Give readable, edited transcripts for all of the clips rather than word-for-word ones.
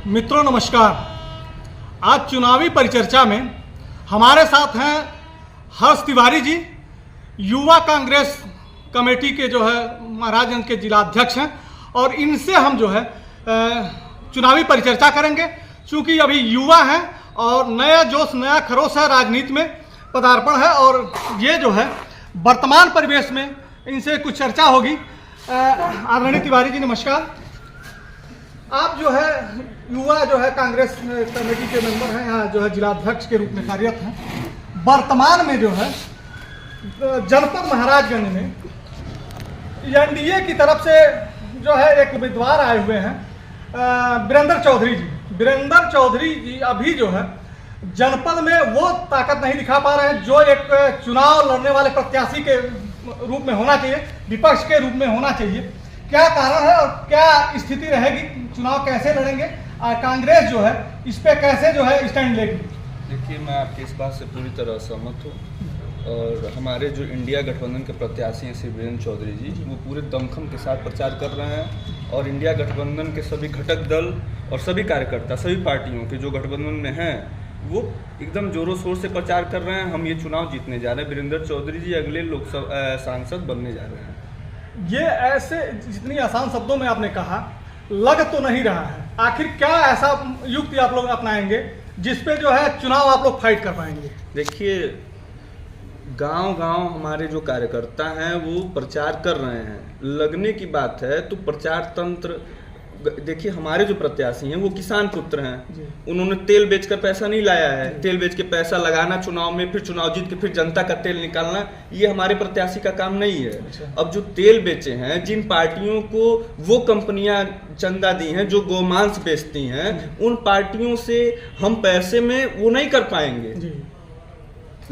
मित्रों नमस्कार। आज चुनावी परिचर्चा में हमारे साथ हैं हर्ष तिवारी जी, युवा कांग्रेस कमेटी के जो है महाराजगंज के जिला अध्यक्ष हैं, और इनसे हम जो है चुनावी परिचर्चा करेंगे। चूँकि अभी युवा हैं और नया जोश नया खरोश है, राजनीति में पदार्पण है, और ये जो है वर्तमान परिवेश में इनसे कुछ चर्चा होगी। आदरणीय तिवारी जी नमस्कार। आप जो है युवा जो है कांग्रेस कमेटी के मेंबर हैं, यहाँ जो है जिला अध्यक्ष के रूप में कार्यरत हैं। वर्तमान में जो है जनपद महाराजगंज में एनडीए की तरफ से जो है एक उम्मीदवार आए हुए हैं, वीरेंद्र चौधरी जी। वीरेंद्र चौधरी जी अभी जो है जनपद में वो ताकत नहीं दिखा पा रहे हैं जो एक चुनाव लड़ने वाले प्रत्याशी के रूप में होना चाहिए, विपक्ष के रूप में होना चाहिए। क्या कारण है और क्या स्थिति रहेगी, चुनाव कैसे लड़ेंगे, कांग्रेस जो है इस पे कैसे जो है स्टैंड लेगी? देखिए, मैं आपकी इस बात से पूरी तरह सहमत हूँ, और हमारे जो इंडिया गठबंधन के प्रत्याशी हैं श्री वीरेंद्र चौधरी जी, वो पूरे दमखम के साथ प्रचार कर रहे हैं, और इंडिया गठबंधन के सभी घटक दल और सभी कार्यकर्ता सभी पार्टियों के जो गठबंधन में हैं वो एकदम जोरों शोर से प्रचार कर रहे हैं। हम ये चुनाव जीतने जा रहे हैं, वीरेंद्र चौधरी जी अगले लोकसभा सांसद बनने जा रहे हैं। ये ऐसे जितनी आसान शब्दों में आपने कहा, लग तो नहीं रहा है। आखिर क्या ऐसा युक्ति आप लोग अपनाएंगे जिसपे जो है चुनाव आप लोग फाइट कर पाएंगे? देखिए, गांव-गांव हमारे जो कार्यकर्ता हैं वो प्रचार कर रहे हैं। लगने की बात है तो प्रचार तंत्र, देखिए हमारे जो प्रत्याशी हैं वो किसान पुत्र हैं, उन्होंने तेल बेचकर पैसा नहीं लाया है। तेल बेच के पैसा लगाना चुनाव में, फिर चुनाव जीत के फिर जनता का तेल निकालना, ये हमारे प्रत्याशी का काम नहीं है। अब जो तेल बेचे हैं, जिन पार्टियों को वो कंपनियां चंदा दी हैं जो गोमांस बेचती हैं, उन पार्टियों से हम पैसे में वो नहीं कर पाएंगे।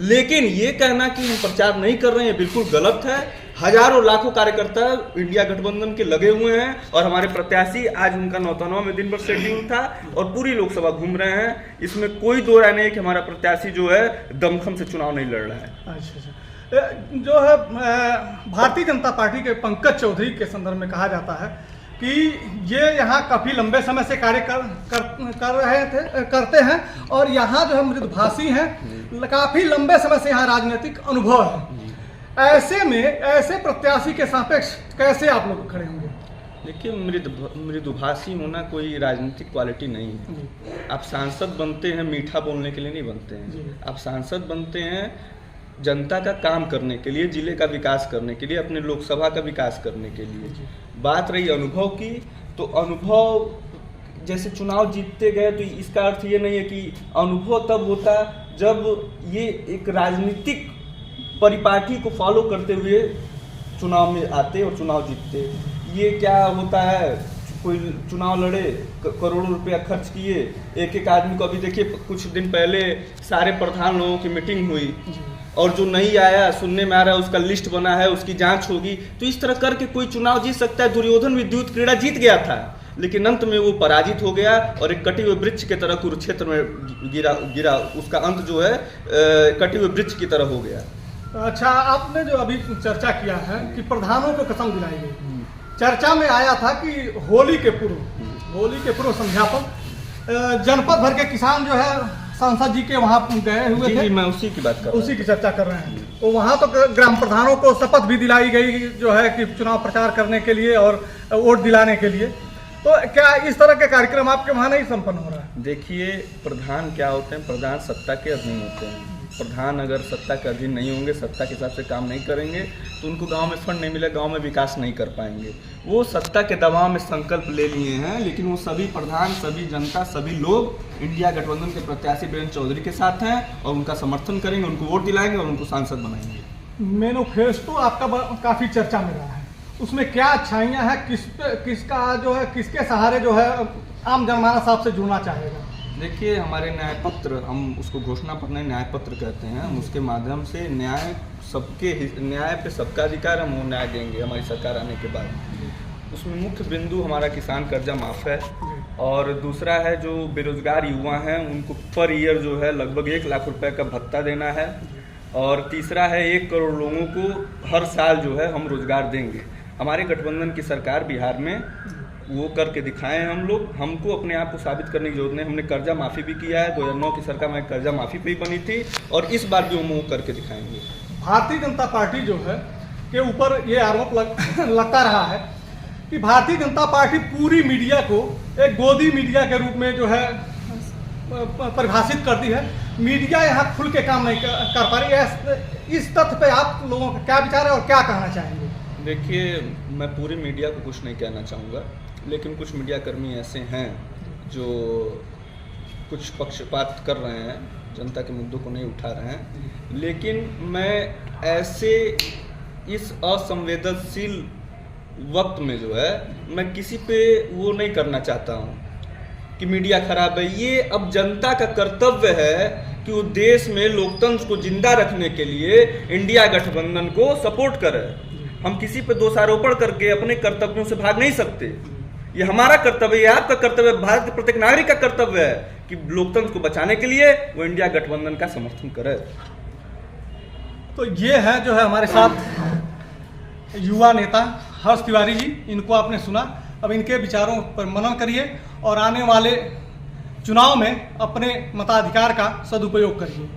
लेकिन ये कहना कि हम प्रचार नहीं कर रहे हैं बिल्कुल गलत है। हजारों लाखों कार्यकर्ता इंडिया गठबंधन के लगे हुए हैं, और हमारे प्रत्याशी आज उनका 9 में दिन भर शेड्यूल था और पूरी लोकसभा घूम रहे हैं। इसमें कोई दो राय नहीं है कि हमारा प्रत्याशी जो है दमखम से चुनाव नहीं लड़ रहा है। अच्छा, जो है भारतीय जनता पार्टी के पंकज चौधरी के संदर्भ में कहा जाता है कि ये यहाँ काफ़ी लंबे समय से कार्य करते हैं, और यहाँ जो है मृदुभाषी हैं, काफ़ी लंबे समय से यहाँ राजनीतिक अनुभव है। ऐसे में ऐसे प्रत्याशी के सापेक्ष कैसे आप लोग खड़े होंगे? देखिए, मृदुभाषी होना कोई राजनीतिक क्वालिटी नहीं है। आप सांसद बनते हैं मीठा बोलने के लिए नहीं बनते हैं, आप सांसद बनते हैं जनता का काम करने के लिए, जिले का विकास करने के लिए, अपने लोकसभा का विकास करने के लिए। बात रही अनुभव की, तो अनुभव जैसे चुनाव जीतते गए, तो इसका अर्थ ये नहीं है कि अनुभव तब होता जब ये एक राजनीतिक परिपाटी को फॉलो करते हुए चुनाव में आते और चुनाव जीतते। ये क्या होता है, कोई चुनाव लड़े, करोड़ों रुपया खर्च किए, एक एक आदमी को, अभी देखिए कुछ दिन पहले सारे प्रधान लोगों की मीटिंग हुई, और जो नहीं आया, सुनने में आ रहा है उसका लिस्ट बना है, उसकी जांच होगी। तो इस तरह करके कोई चुनाव जीत सकता है। दुर्योधन विद्युत क्रीड़ा जीत गया था, लेकिन अंत में वो पराजित हो गया और एक कटे हुए वृक्ष की तरह कुरुक्षेत्र में गिरा। उसका अंत जो है कटे हुए वृक्ष की तरह हो गया। अच्छा, आपने जो अभी चर्चा किया है कि प्रधानों को कसम दिलाई गई, चर्चा में आया था कि होली के पूर्व संध्या पर जनपद भर के किसान जो है सांसद जी के वहाँ गए हुए थे। मैं उसी की बात कर रहा हूँ, उसी की चर्चा कर रहे हैं। तो वहाँ तो ग्राम प्रधानों को शपथ भी दिलाई गई जो है कि चुनाव प्रचार करने के लिए और वोट दिलाने के लिए। तो क्या इस तरह के कार्यक्रम आपके वहाँ नहीं संपन्न हो रहा है? देखिए, प्रधान क्या होते हैं, प्रधान सत्ता के अधीन होते हैं। प्रधान अगर सत्ता के अधीन नहीं होंगे, सत्ता के हिसाब से काम नहीं करेंगे, तो उनको गांव में फंड नहीं मिलेगा, गांव में विकास नहीं कर पाएंगे। वो सत्ता के दबाव में संकल्प ले लिए हैं, लेकिन वो सभी प्रधान, सभी जनता, सभी लोग इंडिया गठबंधन के प्रत्याशी वीरेंद्र चौधरी के साथ हैं, और उनका समर्थन करेंगे, उनको वोट दिलाएंगे और उनको सांसद बनाएंगे। मैनिफेस्टो आपका काफ़ी चर्चा में रहा है, उसमें क्या अच्छाइयाँ हैं, किसका जो है किसके सहारे जो है आम जनमानस साहब से जुड़ना चाहेगा? देखिए, हमारे न्याय पत्र, हम उसको घोषणा पत्र न्याय पत्र कहते हैं, हम उसके माध्यम से न्याय पे सबका अधिकार, हम वो न्याय देंगे हमारी सरकार आने के बाद। उसमें मुख्य बिंदु हमारा किसान कर्जा माफ है, और दूसरा है जो बेरोजगार युवा हैं उनको पर ईयर जो है लगभग 1 लाख रुपए का भत्ता देना है, और तीसरा है 1 करोड़ लोगों को हर साल जो है हम रोजगार देंगे। हमारे गठबंधन की सरकार बिहार में वो करके दिखाए हैं हम लोग। हमको अपने आप को साबित करने की जरूरत नहीं। हमने कर्जा माफ़ी भी किया है, 2009 की सरकार में कर्जा माफ़ी पे ही बनी थी, और इस बार भी हम वो करके दिखाएंगे। भारतीय जनता पार्टी जो है के ऊपर ये आरोप लगता रहा है कि भारतीय जनता पार्टी पूरी मीडिया को एक गोदी मीडिया के रूप में जो है परिभाषित करती है। मीडिया यहाँ खुल के काम नहीं कर पा रही। इस तथ्य पे आप लोगों का क्या विचार है और क्या कहना चाहेंगे? देखिए, मैं पूरी मीडिया को कुछ नहीं कहना चाहूँगा, लेकिन कुछ मीडिया कर्मी ऐसे हैं जो कुछ पक्षपात कर रहे हैं, जनता के मुद्दों को नहीं उठा रहे हैं। लेकिन मैं ऐसे इस असंवेदनशील वक्त में जो है, मैं किसी पे वो नहीं करना चाहता हूँ कि मीडिया खराब है। ये अब जनता का कर्तव्य है कि वो देश में लोकतंत्र को जिंदा रखने के लिए इंडिया गठबंधन को सपोर्ट करे। हम किसी पे दोषारोपण करके अपने कर्तव्यों से भाग नहीं सकते। ये हमारा कर्तव्य है, आपका कर्तव्य है, भारत के प्रत्येक नागरिक का कर्तव्य है कि लोकतंत्र को बचाने के लिए वो इंडिया गठबंधन का समर्थन करे। तो ये है जो है हमारे साथ युवा नेता हर्ष तिवारी जी। इनको आपने सुना, अब इनके विचारों पर मनन करिए और आने वाले चुनाव में अपने मताधिकार का सदुपयोग करिए।